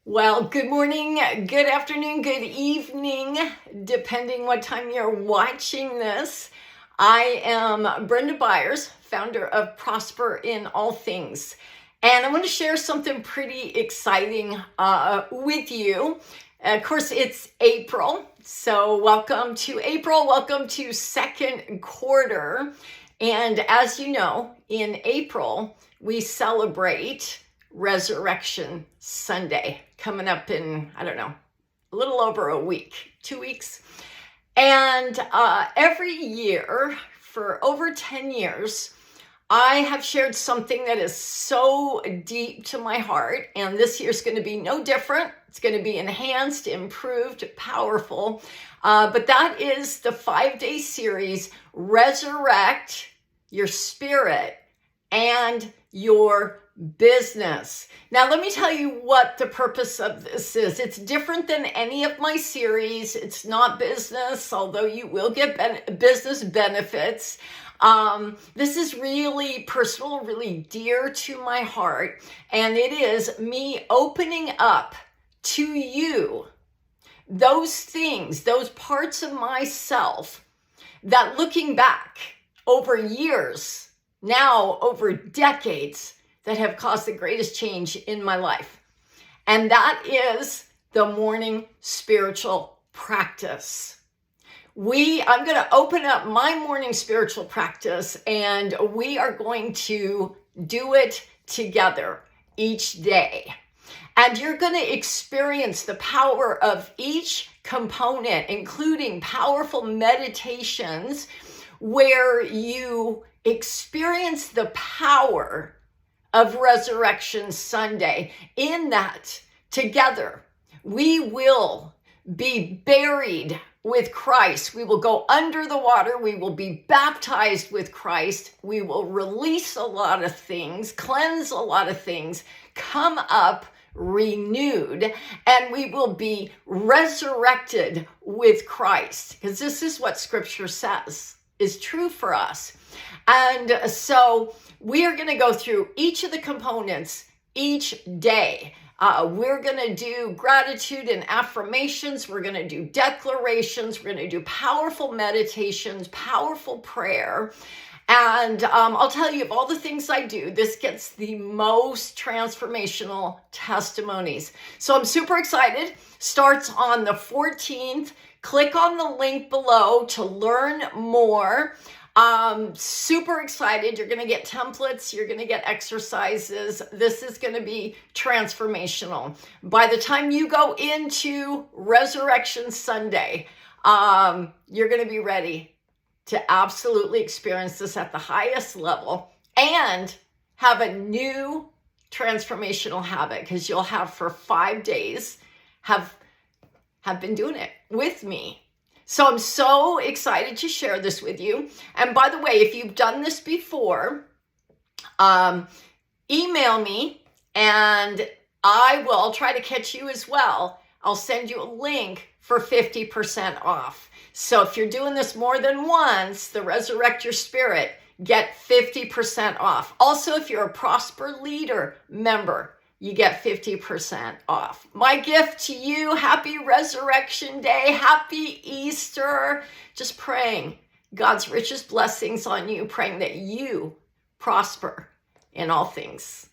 Well, good morning, good afternoon, good evening, depending what time you're watching this. I am Brenda Byers, founder of Prosper in All Things. And I want to share something pretty exciting with you. Of course, it's April. So welcome to April. Welcome to second quarter. And as you know, in April, we celebrate Resurrection Sunday, coming up in, a little over a week, 2 weeks. And every year for over 10 years, I have shared something that is so deep to my heart. And this year's going to be no different. It's going to be enhanced, improved, powerful. But that is the 5-day series, Resurrect Your Spirit and Your Business. Now, let me tell you what the purpose of this is. It's different than any of my series. It's not business, although you will get business benefits. This is really personal, really dear to my heart. And it is me opening up to you those things, those parts of myself that, looking back over years, now over decades, that have caused the greatest change in my life. And that is the morning spiritual practice. I'm going to open up my morning spiritual practice, and we are going to do it together each day. And you're going to experience the power of each component, including powerful meditations where you experience the power of Resurrection Sunday. In that, together, we will be buried with Christ. We will go under the water. We will be baptized with Christ. We will release a lot of things, cleanse a lot of things, come up renewed, and we will be resurrected with Christ. Because this is what Scripture says is true for us. And so we are going to go through each of the components each day. We're going to do gratitude and affirmations. We're going to do declarations. We're going to do powerful meditations, powerful prayer. And I'll tell you, of all the things I do, this gets the most transformational testimonies. So I'm super excited. Starts on the 14th. Click on the link below to learn more. Super excited. You're going to get templates. You're going to get exercises. This is going to be transformational. By the time you go into Resurrection Sunday, you're going to be ready to absolutely experience this at the highest level and have a new transformational habit, because you'll have for 5 days have been doing it with me. So I'm so excited to share this with you. And by the way, if you've done this before, email me and I'll try to catch you as well. I'll send you a link for 50% off. So if you're doing this more than once, the Resurrect Your Spirit, get 50% off. Also, if you're a Prosper Leader member, you get 50% off. My gift to you, happy Resurrection Day, happy Easter. Just praying God's richest blessings on you, praying that you prosper in all things.